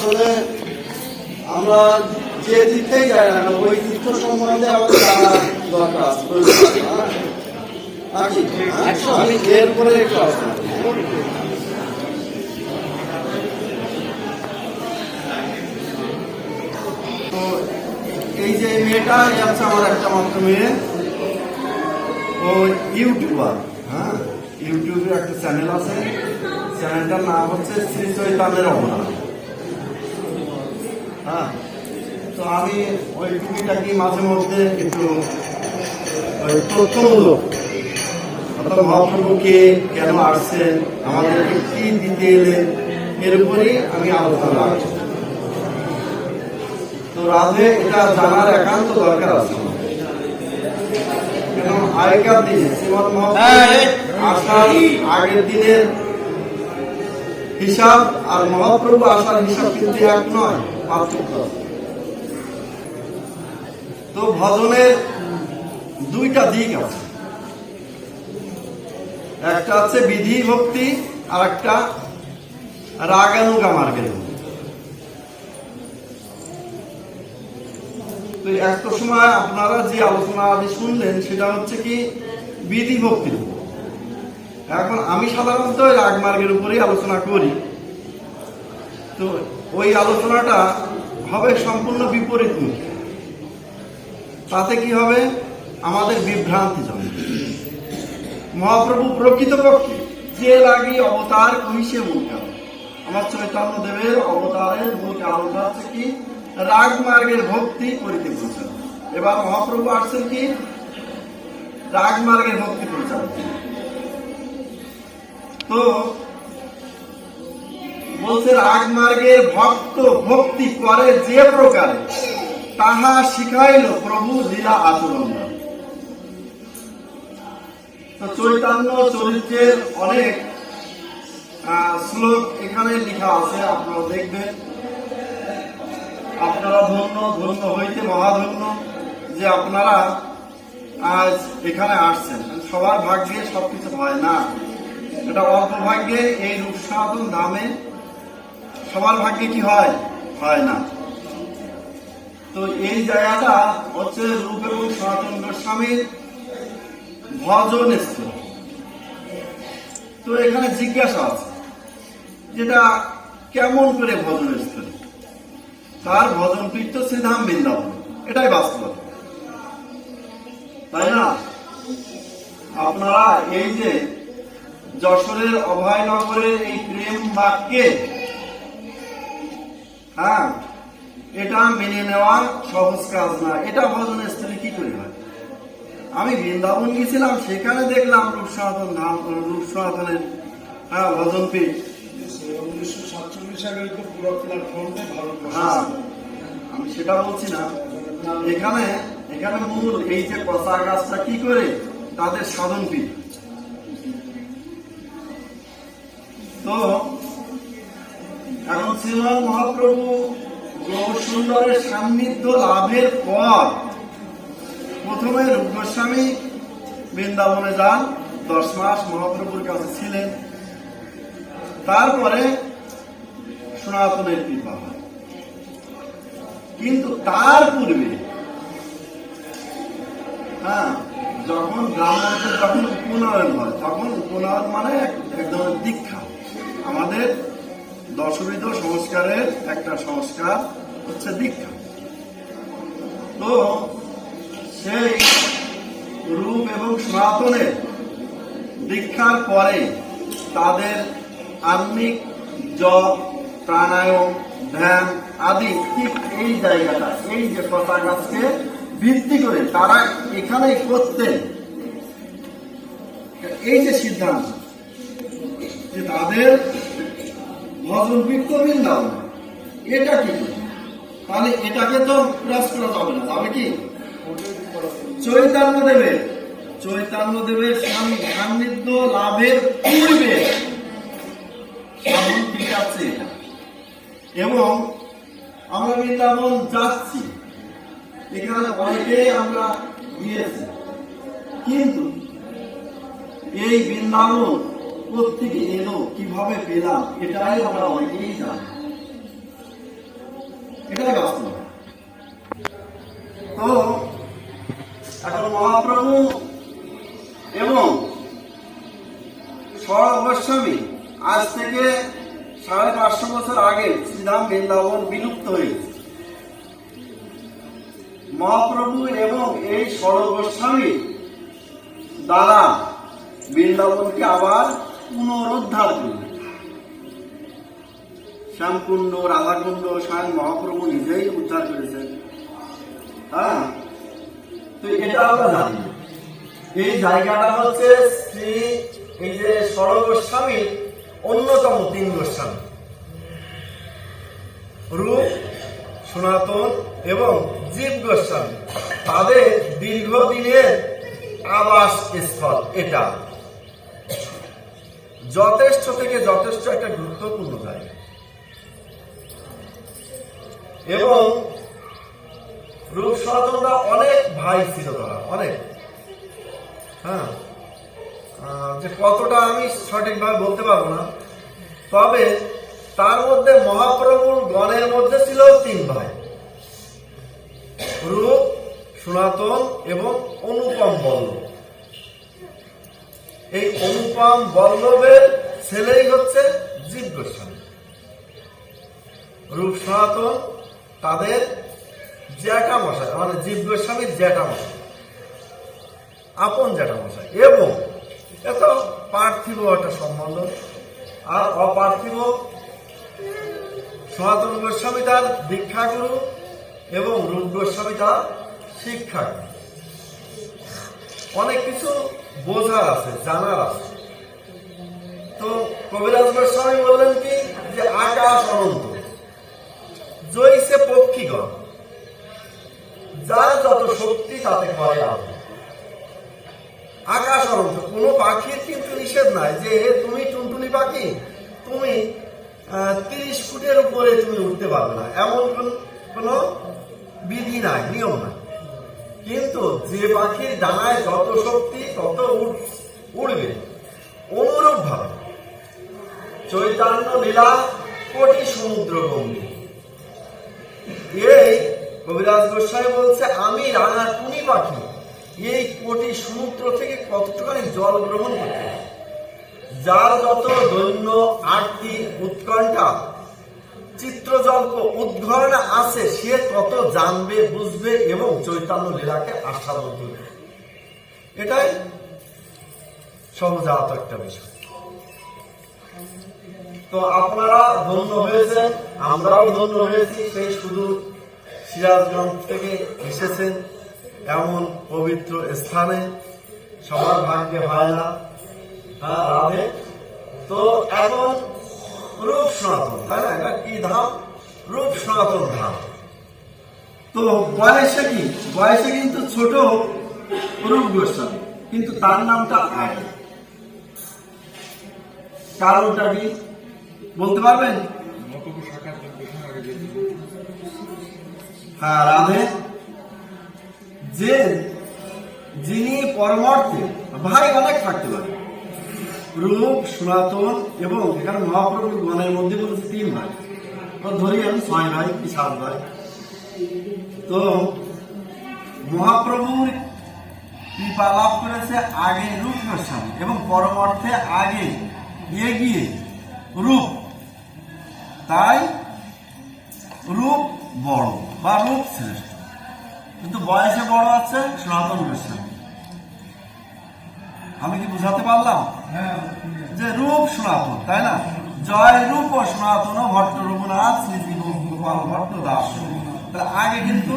আসলে আমরা যে তীর্থেই যাই না ওই তীর্থ সম্বন্ধে আমাদের জানা দরকার আমি এরপরে একটু আসলাম। তো এই যে মেয়েটা আছে আমার একটা মাত্র মেয়ে, ও ইউটিউবার। হ্যাঁ, ইউটিউবের একটা চ্যানেল আছে, চ্যানেলটার নাম হচ্ছে শ্রী চৈতন্যের অবদান। হ্যাঁ, তো আমি ওই টুকিটাকি মাঝে মধ্যে একটু তথ্যমূলক অর্থাৎ মহাপ্রভুকে কেন আসছেন, আমাদেরকে কি দিতে এলেন, এর উপরেই আমি আলোচনা রাখছি। তো রাধে এটা জানার একান্ত দরকার আছে, কেন আগেকার দিনে শ্রীমৎ মহাপ্রভু আসার আগের দিনের হিসাব আর মহাপ্রভু আসার হিসাব কিন্তু এক নয়, পার্থক্য। তো ভজনের দুইটা দিক আছে, একটা হচ্ছে বিধি ভক্তি আর একটা রাগানুগা মার্গের। তো একটা সময় আপনারা যে আলোচনা আদি শুনলেন সেটা হচ্ছে কি বিধি ভক্তির উপর। এখন আমি সাধারণত রাগ মার্গের উপরেই আলোচনা করি। তো ওই আলোচনাটা হবে সম্পূর্ণ বিপরীতমুখী। তাতে কি হবে, আমাদের বিভ্রান্তি জন্মে। মহাপ্রভু প্রকৃতপক্ষে যে লাগি অবতার কহিসে মূল কারণ, আমার চৈতন্য দেবের অবতারের মূল কারণটা হচ্ছে কি রাগ মার্গের ভক্তি করিতে বলছেন। এবার মহাপ্রভু আসছেন কি রাগ মার্গের ভক্তি পরিচালনা। তো বলছে রাগ মার্গের ভক্ত ভক্তি করে যে প্রকারে তাহা শিখাইল প্রভু লীলা আচরণ। তো চৈতন্য চরিত্রের অনেক শ্লোক এখানে লেখা আছে, আপনারা দেখবেন। আপনারা ধন্য, ধন্য হইতে মহাধন্য যে আপনারা আজ এখানে আসছেন। সবার ভাগ্যে সবকিছু হয় না, এটা অল্প ভাগ্যে এই রূপ সনাতন ধামে সবার ভাগ্যে কি হয়, হয় না। তো এই জায়গাটা হচ্ছে রূপ এবং সনাতন গোস্বামীর ভজন স্থল। তো এখানে জিজ্ঞাসা আছে যেটা কেমন করে ভজন স্থল, তার ভজন পীঠ শ্রীধাম বৃন্দাবন, এটাই বাস্তব, তাই না? আপনারা এই যে যশোরের অভয়নগরের এই প্রেম বাক্যে, হ্যাঁ, এটা মেনে নেওয়া সহজ কাজ না। এটা ভজন স্থলে কি করে হয়? আমি বৃন্দাবন গেছিলাম, সেখানে দেখলাম রূপ সনাতন ধাম, রূপ সনাতনের ভজন পীঠ। 1947 সালের তো পুরো প্ল্যাটফর্মে ভারত। হ্যাঁ, আমি সেটা বলছি না। এখানে এখানে মূল এই যে প্রচার গাছটা কি করে তাদের সাধন পীঠ। তো এখন শ্রীমৎ মহাপ্রভু গৌর সুন্দরের সান্নিধ্য লাভের পর প্রথমে রূপ গোস্বামী বৃন্দাবনে যান, 10 মাস মহাপ্রভুর কাছে ছিলেন। তারপরে সনাতনের কৃপা হয়। কিন্তু তার পূর্বে, হ্যাঁ, যখন ব্রাহ্মণদের যখন উপনয়ন হয়, তখন উপনয়ন মানে এক ধরনের দীক্ষা। আমাদের দশবিধ সংস্কারের একটা সংস্কার হচ্ছে দীক্ষা। তো সেই রূপ এবং সনাতনের দীক্ষার পরে তাদের আত্মিক জপ, প্রাণায়াম, ধ্যান আদি ঠিক এই জায়গাটা, এই যে কথা গাছকে ভিত্তি করে তারা এখানে করতেন। এই যে সিদ্ধান্ত যে তাদের ভজন পীঠ বৃন্দাবন, এটা কি? তাহলে এটাকে তো ক্রস করা যাবে না, যাবে কি? চৈতন্য দেবের সান্নিধ্য লাভের পূর্বে সাধন পীঠ আছে এটা। এবং আমরা বৃন্দাবন যাচ্ছি, এখানে অনেকেই আমরা গিয়েছি, কিন্তু এই বৃন্দাবন কোত্থেকে এলো, কিভাবে পেলাম, এটাই আমরা অনেকেই জানি। এটাই বাস্তব। তো এখন মহাপ্রভু এবং সরল গোস্বামী আজ থেকে 550 বছর আগে শ্রীধাম বৃন্দাবন বিলুপ্ত হয়েছে। মহাপ্রভু এবং এই সরল গোস্বামী দ্বারা বৃন্দাবনকে আবার পুনরুদ্ধার করল। শ্যামকুণ্ড, রাধাকুণ্ড স্বয়ং মহাপ্রভু নিজেই উদ্ধার করেছেন। হ্যাঁ, তো এটা আমরা জানি। এই জায়গাটা হচ্ছে এই যে সরল গোস্বামীর অন্যতম 3 গোস্বামী, রূপ, সনাতন এবং জীব গোস্বামী, তাদের দীর্ঘদিনের আবাস স্থল এটা যথেষ্ট থেকে যথেষ্ট একটা গুরুত্বপূর্ণ জায়গা। এবং রূপ সনাতনরা অনেক ভাই ছিল, তারা অনেক, হ্যাঁ, যে কতটা আমি সঠিকভাবে বলতে পারবো না, তবে তার মধ্যে মহাপ্রভুর গণের মধ্যে ছিল 3 ভাই, রূপ, সনাতন এবং অনুপম বল্লভ। এই অনুপম বল্লভের ছেলেই হচ্ছে জীব গোস্বামী। রূপ সনাতন তাদের জ্যাঠামশাই, মানে জীব গোস্বামীর জ্যাঠামশাই, আপন জ্যাঠামশাই। এবং এত পার্থিব একটা সম্বন্ধ। আর অপার্থিব সনাতন গোস্বামী তার দীক্ষাগুরু এবং রূপ গোস্বামী তার শিক্ষাগুরু। অনেক কিছু বোঝার আছে, জানার আছে। তো কবিরাজ গোস্বামী বললেন কি, যে আকাশ অনন্ত, জয়সে পক্ষীগণ, যার যত শক্তি তাতে করে আলো। আকাশ অনন্ত, কোনো পাখির কিন্তু নিষেধ নাই যে তুমি টুনটুনি পাখি, তুমি 30 ফুটের উপরে তুমি উঠতে পারবে না, এমন কোন বিধি নাই, নিয়ম নাই। কিন্তু যে পাখির ডানায় যত শক্তি তত উড়বে। অনুরূপ ভাবে চৈতন্য লীলা কোটি সমুদ্র গম্ভীর। এই কবিরাজ গোস্বামী বলছে, আমি রাঙা টুনি পাখি এই কোটি সমুদ্র থেকে কতটুখানি জল গ্রহণ করতে পারি। যার যত দৈন্য, আরতি, উৎকণ্ঠা, চিত্রজল্প, উদ্ঘরণা আছে, সে তত জানবে, বুঝবে এবং চৈতন্য লীলাকে আস্বাদন করবে। এটাই সহজাত একটা বিষয়। তো আপনারা ধন্য হয়েছেন, আমরাও ধন্য হয়েছি। সেই সুদূর সিরাজগঞ্জ থেকে এসেছেন এমন পবিত্র স্থানে, সবার ভাগ্যে হয় না। রাধে। তো এখন রূপ সনাতন, তাই না? এটা কি ধাম? রূপ সনাতন ধাম। তো বয়সে কি, বয়সে কিন্তু ছোট রূপ গোস্বামী, কিন্তু তার নামটা আগে। কারণটা কি বলতে পারবেন? হ্যাঁ, রাধে। যে যিনি পরমার্থে, ভাই অনেক থাকতে পারে, রূপ, সনাতন এবং এখানে মহাপ্রভুর গণের মধ্যে বলছে 3 ভাই, ধরি আমি 6 ভাই কি 7 ভাই। তো মহাপ্রভুর কৃপা লাভ করেছে আগে রূপ গোস্বামী এবং পরমার্থে আগে এগিয়ে রূপ, তাই রূপ বড় বা রূপ শ্রেষ্ঠ, কিন্তু বয়সে বড় আছে সনাতন গোস্বামী। আমি কি বুঝাতে পারলাম? যে রূপ সনাতন, তাই না? জয় রূপ ও সনাতন ভট্ট রঘুনাথ স্মৃতি গোপাল ভট্ট দাস। তাহলে আগে কিন্তু,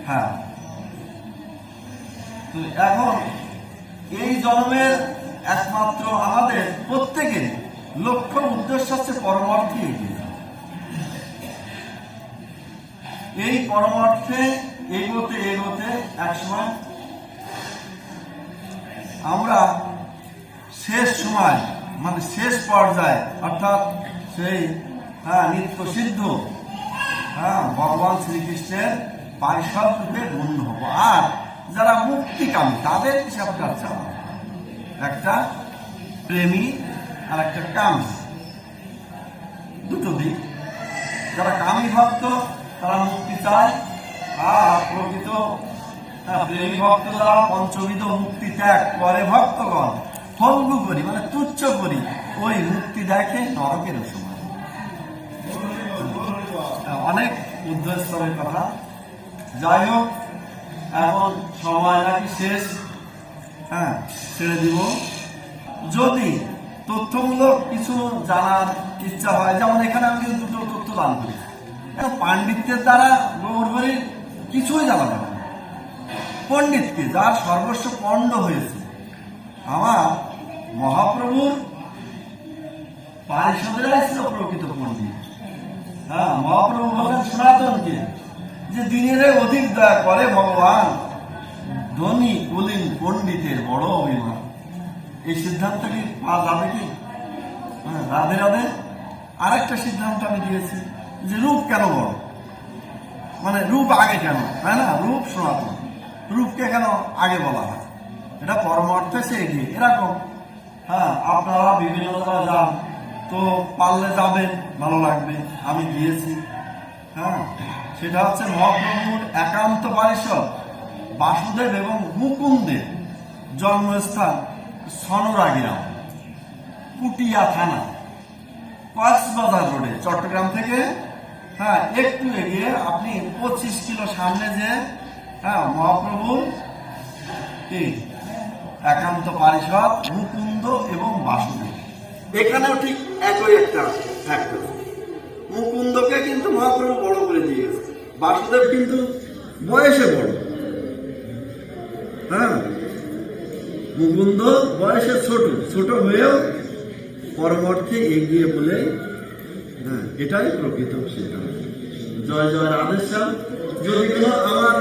হ্যাঁ। তো এখন এই জন্মের একমাত্র আমাদের প্রত্যেকের লক্ষ্য উদ্দেশ্য হচ্ছে পরমার্থে এগিয়ে যাওয়া। এই পরমার্থে এগোতে এগোতে একসময় আমরা শেষ সময়, মানে শেষ পর্যায়ে, অর্থাৎ সেই নিত্য সিদ্ধ ভগবান শ্রীকৃষ্ণের পারিষদ রূপে গণ্য হব। আর যারা মুক্তিকামী তাদের হিসাবটা হচ্ছে একটা প্রেমী আর একটা কামী, দুটো দিক। যারা কামী ভক্ত তারা মুক্তি চায়। আর প্রকৃত প্রেমী ভক্ত যারা পঞ্চবিধ মুক্তি ত্যাগ করে ভক্তগণ ভঙ্গু করি মানে তুচ্ছ করি ওই মুক্তি দেখে নরকের সময়। অনেক উদ্ধস্তরের কথা। যাই হোক, এখন সময় নাকি শেষ, হ্যাঁ ছেড়ে দিব। যদি তথ্যমূলক কিছু জানার ইচ্ছা হয়, যেমন এখানে আমি দুটো তথ্য দান করি, পাণ্ডিত্যের দ্বারা গৌরহরির কিছুই জানা যাবে না। পণ্ডিতকে যার সর্বস্ব পণ্ড হয়েছে, আমার মহাপ্রভুর পারিষদেরাই ছিল প্রকৃত পণ্ডিত। হ্যাঁ, মহাপ্রভু বলেন সনাতনকে যে দিনের অধিক দয়া করে ভগবান, ধনী কুলীন পণ্ডিতের বড় অভিমান। এই সিদ্ধান্ত কি পাওয়া যাবে কি? হ্যাঁ, রাধে রাধে। আরেকটা সিদ্ধান্ত আমি দিয়েছি যে রূপ কেন বড়, মানে রূপ আগে কেন, তাই না? রূপ সনাতন, রূপকে কেন আগে বলা হয়? এটা পরমার্থে সে এগিয়ে এরকম। হ্যাঁ, আপনারা বিভিন্ন জায়গায় যান, তো পারলে যাবেন, ভালো লাগবে। আমি গিয়েছি। হ্যাঁ, সেটা হচ্ছে মহাপ্রভুর একান্ত পারিষদ বাসুদেব এবং মুকুন্দের জন্মস্থান সনরাগিরাম, পুটিয়া থানা, কক্সবাজার রোডে, চট্টগ্রাম থেকে হ্যাঁ একটু এগিয়ে আপনি 25 কিলো সামনে যে হ্যাঁ মহাপ্রভুর কি একান্ত পারিষদ মুকুন্দ এবং বাসুদেব। এখানেও ঠিক একই একটা ফ্যাক্টর। মুকুন্দকে কিন্তু মহাপ্রভু বড় করে দিয়েছে, বাসুদেব কিন্তু বয়সে বড়। হ্যাঁ, মুকুন্দ বয়সে ছোট, ছোট হয়েও পরবর্তী এগিয়ে বলে। হ্যাঁ, এটাই প্রকৃত সিদ্ধান্ত। জয় জয় রাধেশ্যাম। যদি কোনো আমার